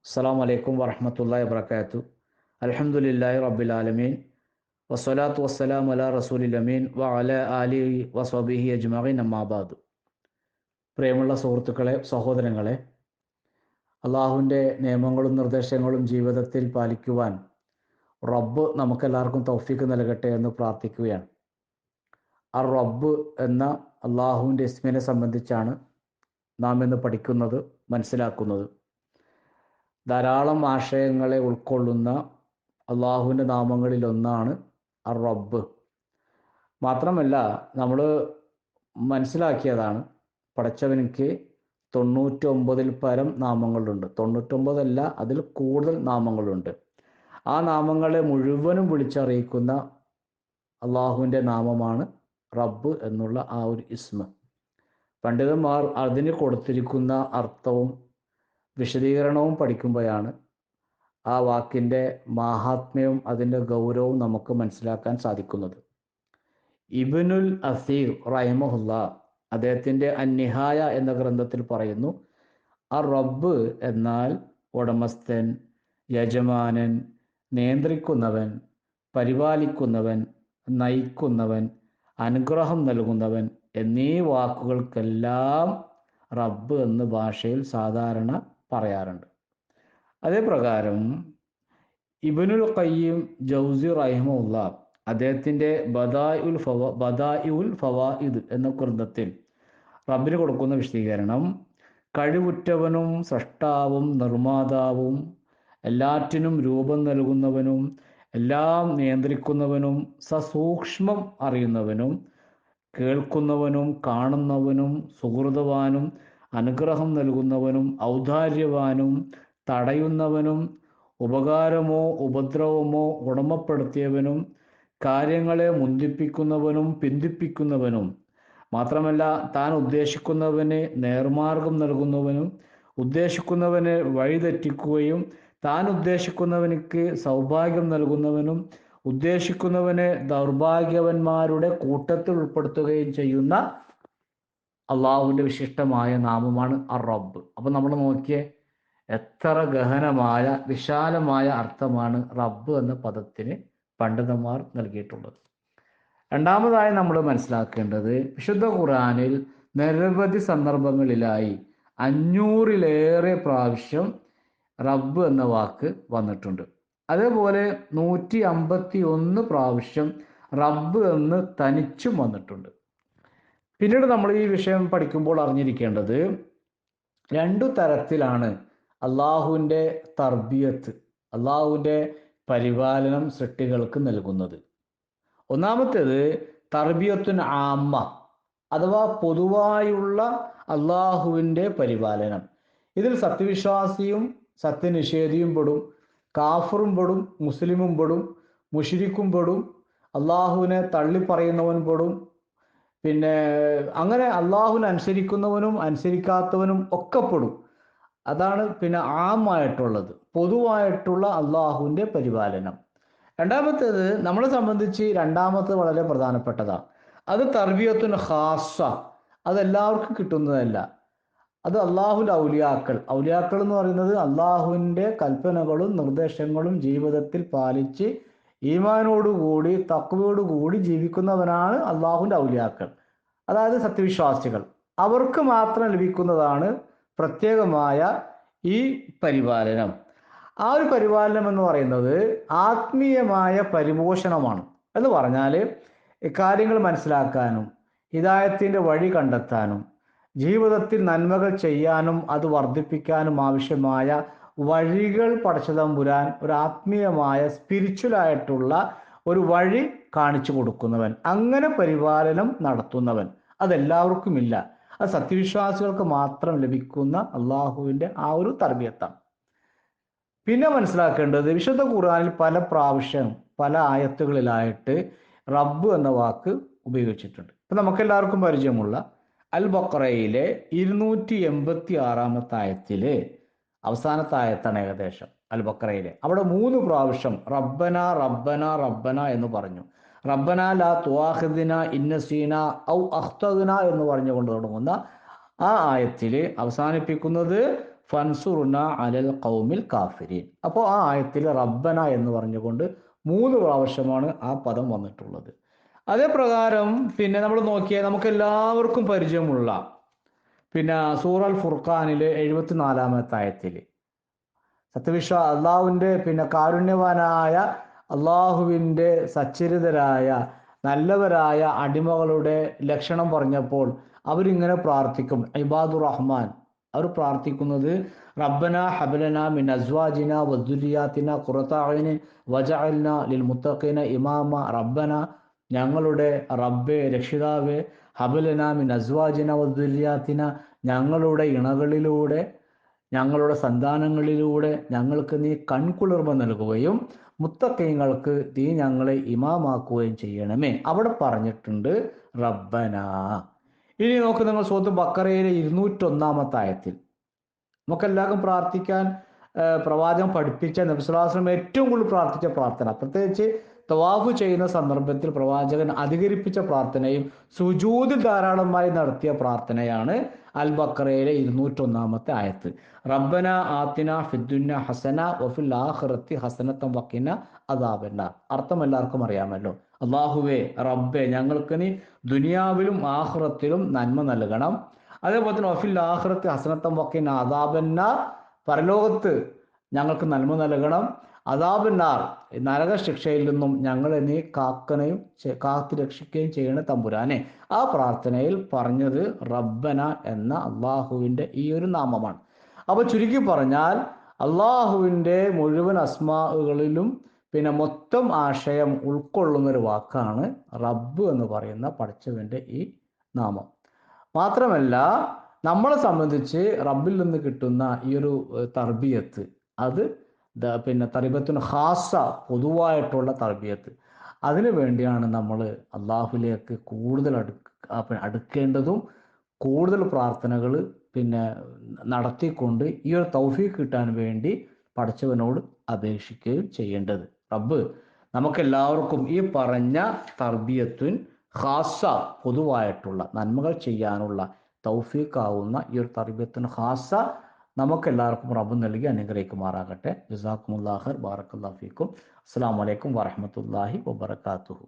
അസ്സലാമു അലൈക്കും വറഹ്മത്തുള്ളാഹി വബറകാതുഹു. അൽഹംദുലില്ലാഹി റബ്ബിൽ ആലമീൻ വസ്സലാത്തു വസ്സലാമു അലാ റസൂലിൽ അമീൻ വഅലാ ആലിഹി വസ്വഹ്ബിഹി അജ്മഈൻ അമ്മാ ബഅദ്. പ്രിയമുള്ള സുഹൃത്തുക്കളെ, സഹോദരങ്ങളെ, അള്ളാഹുവിൻ്റെ നിയമങ്ങളും നിർദ്ദേശങ്ങളും ജീവിതത്തിൽ പാലിക്കുവാൻ റബ്ബ് നമുക്കെല്ലാവർക്കും തൗഫീക്ക് നൽകട്ടെ എന്ന് പ്രാർത്ഥിക്കുകയാണ്. റബ്ബ് എന്ന അള്ളാഹുവിൻ്റെ ഇസ്മിനെ സംബന്ധിച്ചാണ് നാം ഇന്ന് പഠിക്കുന്നത്, മനസ്സിലാക്കുന്നത്. ധാരാളം ആശയങ്ങളെ ഉൾക്കൊള്ളുന്ന അള്ളാഹുവിൻ്റെ നാമങ്ങളിലൊന്നാണ് റബ്ബ്. മാത്രമല്ല, നമ്മൾ മനസ്സിലാക്കിയതാണ്, പടച്ചവനിക്ക് 99 പരം നാമങ്ങളുണ്ട്. 99 അതിൽ കൂടുതൽ നാമങ്ങളുണ്ട്. ആ നാമങ്ങളെ മുഴുവനും വിളിച്ചറിയിക്കുന്ന അള്ളാഹുവിൻ്റെ നാമമാണ് റബ്ബ് എന്നുള്ള ആ ഒരു ഇസ്മ. പണ്ഡിതന്മാർ അതിന് കൊടുത്തിരിക്കുന്ന അർത്ഥവും വിശദീകരണവും പഠിക്കുമ്പോഴാണ് ആ വാക്കിൻ്റെ മാഹാത്മ്യവും അതിൻ്റെ ഗൗരവവും നമുക്ക് മനസ്സിലാക്കാൻ സാധിക്കുന്നത്. ഇബ്നുൽ അസീർ റഹിമഹുല്ലാ അദ്ദേഹത്തിൻ്റെ അന്നിഹായ എന്ന ഗ്രന്ഥത്തിൽ പറയുന്നു, റബ്ബ് എന്നാൽ ഉടമസ്ഥൻ, യജമാനൻ, നിയന്ത്രിക്കുന്നവൻ, പരിപാലിക്കുന്നവൻ, നയിക്കുന്നവൻ, അനുഗ്രഹം നൽകുന്നവൻ എന്നീ വാക്കുകൾക്കെല്ലാം റബ്ബ് എന്ന് ഭാഷയിൽ സാധാരണ പറയാറുണ്ട്. അതേപ്രകാരം ഇബ്നുൽ ഖയ്യിം ജൗസി റഹിമഹുല്ലാ അദ്ദേഹത്തിൻ്റെ ബദാഇഉൽ ഫവായിദ് എന്ന ഗ്രന്ഥത്തിൽ റബ്ബിന് കൊടുക്കുന്ന വിശദീകരണം, കഴിവുറ്റവനും സൃഷ്ടാവും നിർമ്മാതാവും എല്ലാറ്റിനും രൂപം നൽകുന്നവനും എല്ലാം നിയന്ത്രിക്കുന്നവനും സസൂക്ഷ്മം അറിയുന്നവനും കേൾക്കുന്നവനും കാണുന്നവനും സുഹൃതവാനും അനുഗ്രഹം നൽകുന്നവനും ഔദാര്യവാനും തടയുന്നവനും ഉപകാരമോ ഉപദ്രവമോ ഉടമപ്പെടുത്തിയവനും കാര്യങ്ങളെ മുന്തിപ്പിക്കുന്നവനും പിന്തിപ്പിക്കുന്നവനും മാത്രമല്ല താൻ ഉദ്ദേശിക്കുന്നവന് നേർമാർഗം നൽകുന്നവനും ഉദ്ദേശിക്കുന്നവനെ വഴിതെറ്റിക്കുകയും താൻ ഉദ്ദേശിക്കുന്നവനിക്ക് സൗഭാഗ്യം നൽകുന്നവനും ഉദ്ദേശിക്കുന്നവനെ ദൗർഭാഗ്യവന്മാരുടെ കൂട്ടത്തിൽ ഉൾപ്പെടുത്തുകയും ചെയ്യുന്ന അള്ളാഹുവിൻ്റെ വിശിഷ്ടമായ നാമമാണ് റബ്ബ്. അപ്പം നമ്മൾ നോക്കിയേ, എത്ര ഗഹനമായ വിശാലമായ അർത്ഥമാണ് റബ്ബ് എന്ന പദത്തിന് പണ്ഡിതന്മാർ നൽകിയിട്ടുള്ളത്. രണ്ടാമതായി നമ്മൾ മനസ്സിലാക്കേണ്ടത്, വിശുദ്ധ ഖുർആനിൽ നിരവധി സന്ദർഭങ്ങളിലായി 500-ലേറെ പ്രാവശ്യം റബ്ബ് എന്ന വാക്ക് വന്നിട്ടുണ്ട്. അതേപോലെ 151 പ്രാവശ്യം റബ്ബ് എന്ന് തനിച്ചും വന്നിട്ടുണ്ട്. പിന്നീട് നമ്മൾ ഈ വിഷയം പഠിക്കുമ്പോൾ അറിഞ്ഞിരിക്കേണ്ടത്, 2 തരത്തിലാണ് അള്ളാഹുവിൻ്റെ തർബിയത്ത്, അള്ളാഹുവിൻ്റെ പരിപാലനം സൃഷ്ടികൾക്ക് നൽകുന്നത്. ഒന്നാമത്തേത് തർബിയത്തുൻ ആമ്മ, അഥവാ പൊതുവായുള്ള അള്ളാഹുവിൻ്റെ പരിപാലനം. ഇതിൽ സത്യവിശ്വാസിയും സത്യനിഷേധിയും പെടും, കാഫറും പെടും, മുസ്ലിമും പെടും, മുശ്രിക്കും പെടും, അള്ളാഹുവിനെ തള്ളിപ്പറയുന്നവൻ പെടും. പിന്നെ അങ്ങനെ അള്ളാഹുവിനെ അനുസരിക്കുന്നവനും അനുസരിക്കാത്തവനും ഒക്കെ പെടും. അതാണ് പിന്നെ ആമായിട്ടുള്ളത്, പൊതുവായിട്ടുള്ള അള്ളാഹുവിൻ്റെ പരിപാലനം. രണ്ടാമത്തേത് നമ്മളെ സംബന്ധിച്ച് രണ്ടാമത്തെ വളരെ പ്രധാനപ്പെട്ടതാണ്. അത് തർബിയത്തുൻ ഖാസ്സ, അതെല്ലാവർക്കും കിട്ടുന്നതല്ല. അത് അള്ളാഹുൽ ഔലിയാക്കൾ എന്ന് പറയുന്നത് അള്ളാഹുവിൻ്റെ കൽപ്പനകളും നിർദ്ദേശങ്ങളും ജീവിതത്തിൽ പാലിച്ച് ഈമാനോടുകൂടി തഖ്വയോടുകൂടി ജീവിക്കുന്നവനാണ് അള്ളാഹുവിൻ്റെ ഔലിയാക്കൾ, അതായത് സത്യവിശ്വാസികൾ. അവർക്ക് മാത്രം ലഭിക്കുന്നതാണ് പ്രത്യേകമായ ഈ പരിപാലനം. ആ ഒരു പരിപാലനം എന്ന് പറയുന്നത് ആത്മീയമായ പരിപോഷണമാണ്. എന്ന് പറഞ്ഞാൽ കാര്യങ്ങൾ മനസ്സിലാക്കാനും ഹിദായത്തിൻ്റെ വഴി കണ്ടെത്താനും ജീവിതത്തിൽ നന്മകൾ ചെയ്യാനും അത് വർദ്ധിപ്പിക്കാനും ആവശ്യമായ വഴികൾ പടച്ചതമ്പുരാൻ ഒരു ആത്മീയമായ സ്പിരിച്വലായിട്ടുള്ള ഒരു വഴി കാണിച്ചു കൊടുക്കുന്നവൻ, അങ്ങനെ പരിപാലനം നടത്തുന്നവൻ. അതെല്ലാവർക്കുമില്ല, അത് സത്യവിശ്വാസികൾക്ക് മാത്രം ലഭിക്കുന്ന അള്ളാഹുവിൻ്റെ ആ ഒരു തർബിയത്താണ്. പിന്നെ മനസ്സിലാക്കേണ്ടത്, വിശുദ്ധ ഖുർആനിൽ പല പ്രാവശ്യം പല ആയത്തുകളിലായിട്ട് റബ്ബ് എന്ന വാക്ക് ഉപയോഗിച്ചിട്ടുണ്ട്. ഇപ്പം നമുക്കെല്ലാവർക്കും പരിചയമുള്ള അൽ ബഖറയിലെ 286 ആയത്തില് അവസാനത്തെ ആയത്താണ് ഏകദേശം അൽ ബഖറയിലെ. അവിടെ 3 പ്രാവശ്യം റബ്ബന റബ്ബന റബ്ബന എന്ന് പറഞ്ഞു. റബ്ബന ലാ തുആഖിദ്ന ഇൻ നസീന ഔ അഖ്തഅ്ന എന്ന് പറഞ്ഞുകൊണ്ട് തുടങ്ങുന്ന ആ ആയത്തിൽ അവസാനിപ്പിക്കുന്നത് ഫൻസുറുന അലൽ ഖൗമിൽ കാഫിരീൻ. അപ്പോൾ ആ ആയത്തിൽ റബ്ബന എന്ന് പറഞ്ഞുകൊണ്ട് 3 പ്രാവശ്യമാണ് ആ പദം വന്നിട്ടുള്ളത്. അതേ പ്രകാരം പിന്നെ നമ്മൾ നോക്കിയാൽ നമുക്ക് എല്ലാവർക്കും പരിചയമുള്ള പിന്നെ സൂറ അൽ ഫുർഖാനിലെ 74-ാമത്തെ ആയത്തിൽ അള്ളാഹുവിൻ്റെ പിന്നെ കാരുണ്യവാനായ അള്ളാഹുവിൻ്റെ സച്ചരിതരായ നല്ലവരായ അടിമകളുടെ ലക്ഷണം പറഞ്ഞപ്പോൾ അവരിങ്ങനെ പ്രാർത്ഥിക്കും. ഇബാദുർ റഹ്മാൻ അവർ പ്രാർത്ഥിക്കുന്നത് റബ്ബന ഹബലന മിൻ അസ്വാജിന വദുരിയാത്തിന ഖുറത അയ്നിൻ വജഅൽന ലിൽ മുത്തഖീന ഇമാമ. റബ്ബന ഞങ്ങളുടെ റബ്ബേ രക്ഷിതാവേ, ഹബലന മിൻ അസ്വാജിന വദുരിയാത്തിന ഞങ്ങളുടെ ഇണകളിലൂടെ ഞങ്ങളുടെ സന്താനങ്ങളിലൂടെ ഞങ്ങൾക്ക് നീ കൺകുളിർമ നൽകുകയും മുത്തഖീങ്ങൾക്ക് നീ ഞങ്ങളെ ഇമാമാക്കുകയും ചെയ്യണമേ. അവിടെ പറഞ്ഞിട്ടുണ്ട് റബ്ബന. ഇനി നോക്ക് നിങ്ങൾ സൂറത്ത് ബഖറയിലെ 201-ാമത്തെ ആയത്തിൽ നമുക്കെല്ലാവർക്കും പ്രാർത്ഥിക്കാൻ പ്രവാചകൻ പഠിപ്പിച്ച, നബി സ്വല്ലല്ലാഹു അലൈഹി വസല്ലം ഏറ്റവും കൂടുതൽ പ്രാർത്ഥിച്ച പ്രാർത്ഥന, പ്രത്യേകിച്ച് തവാഫ് ചെയ്യുന്ന സന്ദർഭത്തിൽ പ്രവാചകൻ അധികരിപ്പിച്ച പ്രാർത്ഥനയും സുജൂദിൽ ധാരാളമായി നടത്തിയ പ്രാർത്ഥനയാണ് അൽ ബഖറയിലെ 201-ാമത്തെ ആയത്ത്. റബ്ബന ആത്തിന ഫിദ്ദുന്യ ഹസന വഫിൽ ആഖിറത്തി ഹസനത്തൻ വഖിന അദാബന്നാർ. അർത്ഥം എല്ലാവർക്കും അറിയാമല്ലോ. അല്ലാഹുവേ റബ്ബേ ഞങ്ങൾക്ക് നീ ദുനിയാവിലും ആഖിറത്തിലും നന്മ നൽകണം. അതേപോലെ തന്നെ വഫിൽ ആഖിറത്തി ഹസനത്തൻ വഖിന അദാബന്നാർ, പരലോകത്ത് ഞങ്ങൾക്ക് നന്മ നൽകണം. അദാബന്നാർ നരക ശിക്ഷയിൽ നിന്നും ഞങ്ങളെ നീ കാത്തു രക്ഷിക്കുകയും ചെയ്യണ തമ്പുരാനെ. ആ പ്രാർത്ഥനയിൽ പറഞ്ഞത് റബ്ബന എന്ന അള്ളാഹുവിൻ്റെ ഈ ഒരു നാമമാണ്. അപ്പോൾ ചുരുക്കി പറഞ്ഞാൽ അള്ളാഹുവിൻ്റെ മുഴുവൻ അസ്മാകളിലും പിന്നെ മൊത്തം ആശയം ഉൾക്കൊള്ളുന്നൊരു വാക്കാണ് റബ്ബ് എന്ന് പറയുന്ന പടച്ചവൻ്റെ ഈ നാമം. മാത്രമല്ല നമ്മളെ സംബന്ധിച്ച് റബ്ബിൽ നിന്ന് കിട്ടുന്ന ഈ ഒരു തർബിയത്ത്, അത് പിന്നെ തർബിയത്തിന് ഖാസ പൊതുവായിട്ടുള്ള തർബിയത്ത്, അതിനു വേണ്ടിയാണ് നമ്മൾ അള്ളാഹുലേക്ക് കൂടുതൽ അടുക്കേണ്ടതും കൂടുതൽ പ്രാർത്ഥനകൾ പിന്നെ നടത്തിക്കൊണ്ട് ഈ ഒരു തൗഫീഖ് കിട്ടാൻ വേണ്ടി പടച്ചവനോട് അപേക്ഷിക്കുകയും ചെയ്യേണ്ടത്. റബ്ബ് നമുക്കെല്ലാവർക്കും ഈ പറഞ്ഞ തർബിയത്തുൻ ഖാസ പൊതുവായിട്ടുള്ള നന്മകൾ ചെയ്യാനുള്ള തൗഫീഖാവുന്ന ഈ ഒരു തർബിയത്തുൻ ഖാസ നമുക്കെല്ലാവർക്കും റബ്ബ് നൽകി അനുഗ്രഹിക്കുമാറാകട്ടെ. ജസാക്കുമുല്ലാഹ് ഖൈർ. ബാറക്കല്ലാഹു ഫീക്കും. അസ്സലാമു അലൈക്കും വറഹ്മത്തുള്ളാഹി വബറകാതുഹു.